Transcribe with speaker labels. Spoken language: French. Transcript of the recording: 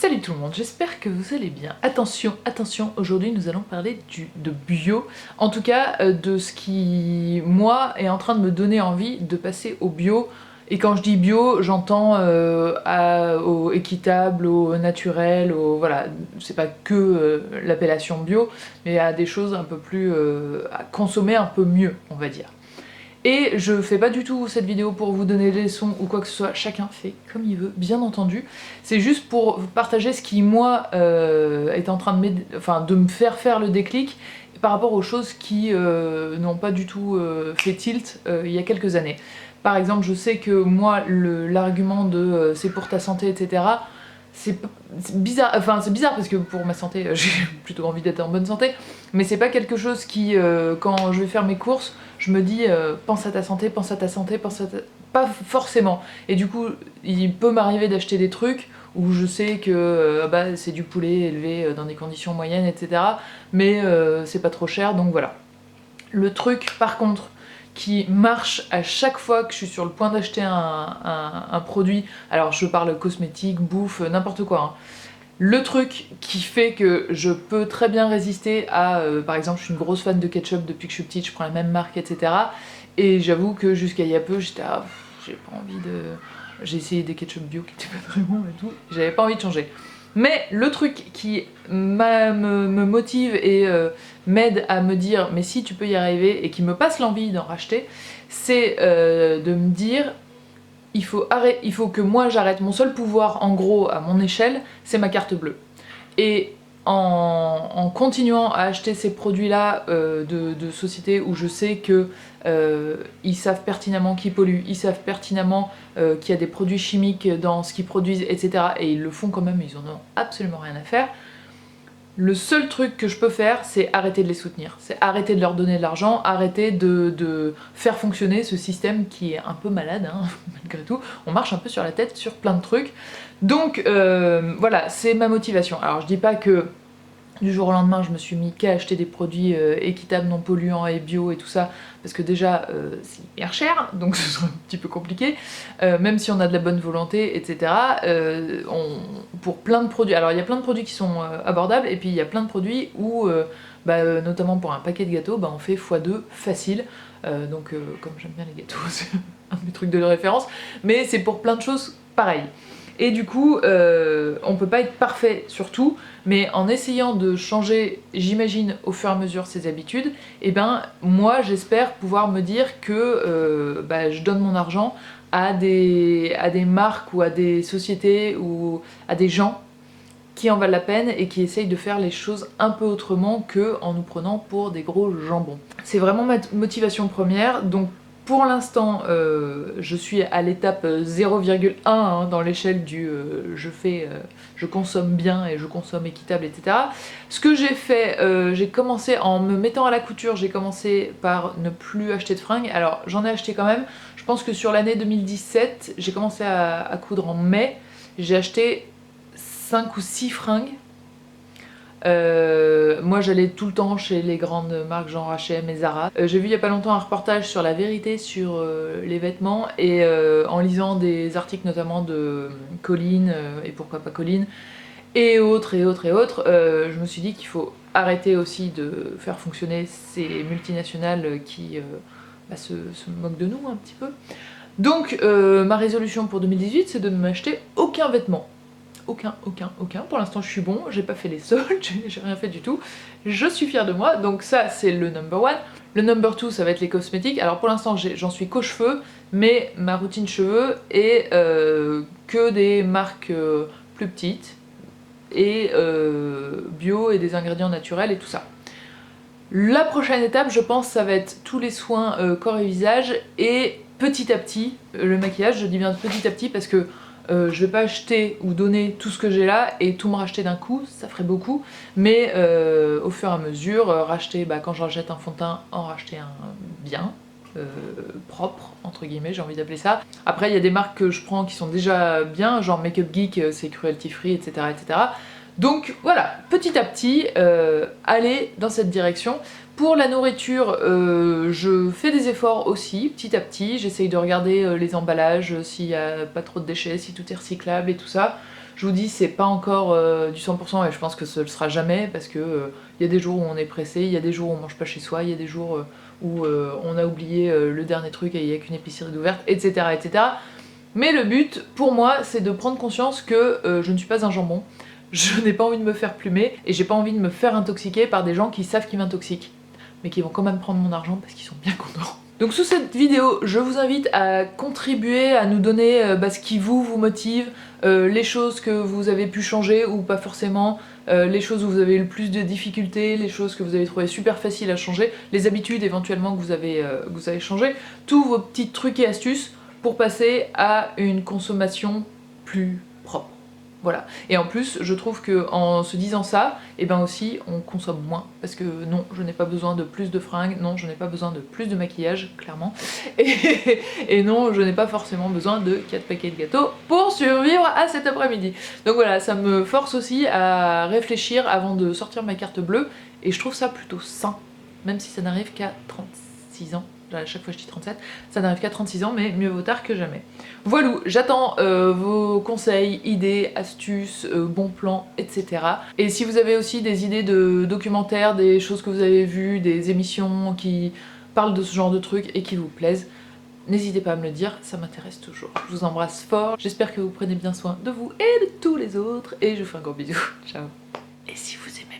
Speaker 1: Salut tout le monde, j'espère que vous allez bien. Attention, attention, aujourd'hui nous allons parler de bio, en tout cas de ce qui, moi, est en train de me donner envie de passer au bio. Et quand je dis bio, j'entends au équitable, au naturel, voilà, c'est pas que l'appellation bio, mais à des choses un peu plus à consommer un peu mieux, on va dire. Et je fais pas du tout cette vidéo pour vous donner des leçons ou quoi que ce soit, chacun fait comme il veut, bien entendu. C'est juste pour partager ce qui, moi, est en train de me faire le déclic par rapport aux choses qui n'ont pas du tout fait tilt il y a quelques années. Par exemple, je sais que moi, l'argument de c'est pour ta santé, etc., c'est bizarre, enfin c'est bizarre parce que pour ma santé, j'ai plutôt envie d'être en bonne santé, mais c'est pas quelque chose qui, quand je vais faire mes courses, je me dis pense à ta santé, pense à ta santé, pense à ta... Pas forcément. Et du coup, il peut m'arriver d'acheter des trucs où je sais que bah, c'est du poulet élevé dans des conditions moyennes, etc. Mais c'est pas trop cher, donc voilà. Le truc, par contre, qui marche à chaque fois que je suis sur le point d'acheter un produit, alors je parle cosmétique, bouffe, n'importe quoi, hein. Le truc qui fait que je peux très bien résister à, par exemple, je suis une grosse fan de ketchup depuis que je suis petite, je prends la même marque, etc. Et j'avoue que jusqu'à il y a peu, j'étais j'ai pas envie de... J'ai essayé des ketchup bio qui étaient pas très bons et tout, j'avais pas envie de changer. Mais le truc qui me motive et m'aide à me dire mais si tu peux y arriver et qui me passe l'envie d'en racheter, c'est de me dire il faut que moi j'arrête, mon seul pouvoir en gros à mon échelle, c'est ma carte bleue. Et en continuant à acheter ces produits-là de sociétés où je sais que ils savent pertinemment qu'ils polluent, ils savent pertinemment qu'il y a des produits chimiques dans ce qu'ils produisent, etc. Et ils le font quand même, ils en ont absolument rien à faire. Le seul truc que je peux faire, c'est arrêter de les soutenir. C'est arrêter de leur donner de l'argent, arrêter de faire fonctionner ce système qui est un peu malade, hein, malgré tout. On marche un peu sur la tête sur plein de trucs. Donc voilà, c'est ma motivation. Alors je dis pas que du jour au lendemain je me suis mis qu'à acheter des produits équitables, non polluants et bio et tout ça, parce que déjà c'est hyper cher, donc ce serait un petit peu compliqué, même si on a de la bonne volonté, etc. Pour plein de produits, alors il y a plein de produits qui sont abordables, et puis il y a plein de produits où, notamment pour un paquet de gâteaux, on fait x2 facile, donc comme j'aime bien les gâteaux, c'est un de mes trucs de référence, mais c'est pour plein de choses pareilles. Et du coup, on peut pas être parfait sur tout, mais en essayant de changer, j'imagine, au fur et à mesure ses habitudes, et ben moi j'espère pouvoir me dire que je donne mon argent à des marques ou à des sociétés ou à des gens qui en valent la peine et qui essayent de faire les choses un peu autrement qu'en nous prenant pour des gros jambons. C'est vraiment ma motivation première, donc pour l'instant, je suis à l'étape 0,1 hein, dans l'échelle du je consomme bien et je consomme équitable, etc. Ce que j'ai fait, j'ai commencé en me mettant à la couture, j'ai commencé par ne plus acheter de fringues. Alors j'en ai acheté quand même, je pense que sur l'année 2017, j'ai commencé à coudre en mai, j'ai acheté 5 ou 6 fringues. Moi j'allais tout le temps chez les grandes marques genre H&M et Zara. J'ai vu il y a pas longtemps un reportage sur la vérité sur les vêtements, et en lisant des articles notamment de Colline, et pourquoi pas Colline, et autres, je me suis dit qu'il faut arrêter aussi de faire fonctionner ces multinationales qui se moquent de nous un petit peu. Donc ma résolution pour 2018, c'est de ne m'acheter aucun vêtement. Aucun. Pour l'instant je suis bon, j'ai pas fait les soldes, j'ai rien fait du tout. Je suis fière de moi, donc ça c'est le number one. Le number two, ça va être les cosmétiques. Alors pour l'instant j'en suis qu'aux cheveux, mais ma routine cheveux est que des marques plus petites, et bio et des ingrédients naturels et tout ça. La prochaine étape, je pense, ça va être tous les soins corps et visage, et petit à petit, le maquillage, je dis bien petit à petit parce que je vais pas acheter ou donner tout ce que j'ai là et tout me racheter d'un coup, ça ferait beaucoup, mais au fur et à mesure, racheter, quand j'en jette un fond de teint, en racheter un bien, propre, entre guillemets, j'ai envie d'appeler ça. Après il y a des marques que je prends qui sont déjà bien, genre Make Up Geek, c'est cruelty free, etc., etc. Donc voilà, petit à petit, aller dans cette direction. Pour la nourriture, je fais des efforts aussi, petit à petit. J'essaye de regarder les emballages, s'il n'y a pas trop de déchets, si tout est recyclable et tout ça. Je vous dis, c'est pas encore du 100% et je pense que ce le sera jamais parce que y a des jours où on est pressé, il y a des jours où on mange pas chez soi, il y a des jours où on a oublié le dernier truc et il y a qu'une épicerie d'ouverte, etc., etc. Mais le but, pour moi, c'est de prendre conscience que je ne suis pas un jambon, je n'ai pas envie de me faire plumer, et j'ai pas envie de me faire intoxiquer par des gens qui savent qu'ils m'intoxiquent, mais qui vont quand même prendre mon argent parce qu'ils sont bien contents. Donc sous cette vidéo, je vous invite à contribuer, à nous donner ce qui vous motive, les choses que vous avez pu changer ou pas forcément, les choses où vous avez eu le plus de difficultés, les choses que vous avez trouvé super faciles à changer, les habitudes éventuellement que vous avez changées, tous vos petits trucs et astuces pour passer à une consommation plus propre. Voilà. Et en plus, je trouve que en se disant ça, et ben aussi, on consomme moins. Parce que non, je n'ai pas besoin de plus de fringues, non, je n'ai pas besoin de plus de maquillage, clairement. Et non, je n'ai pas forcément besoin de 4 paquets de gâteaux pour survivre à cet après-midi. Donc voilà, ça me force aussi à réfléchir avant de sortir ma carte bleue, et je trouve ça plutôt sain, même si ça n'arrive qu'à 36 ans. À chaque fois je dis 37, ça n'arrive qu'à 36 ans, mais mieux vaut tard que jamais. Voilà, j'attends vos conseils, idées, astuces, bons plans, etc. Et si vous avez aussi des idées de documentaires, des choses que vous avez vues, des émissions qui parlent de ce genre de trucs et qui vous plaisent, n'hésitez pas à me le dire, ça m'intéresse toujours. Je vous embrasse fort, j'espère que vous prenez bien soin de vous et de tous les autres, et je vous fais un gros bisou. Ciao. Et si vous aimez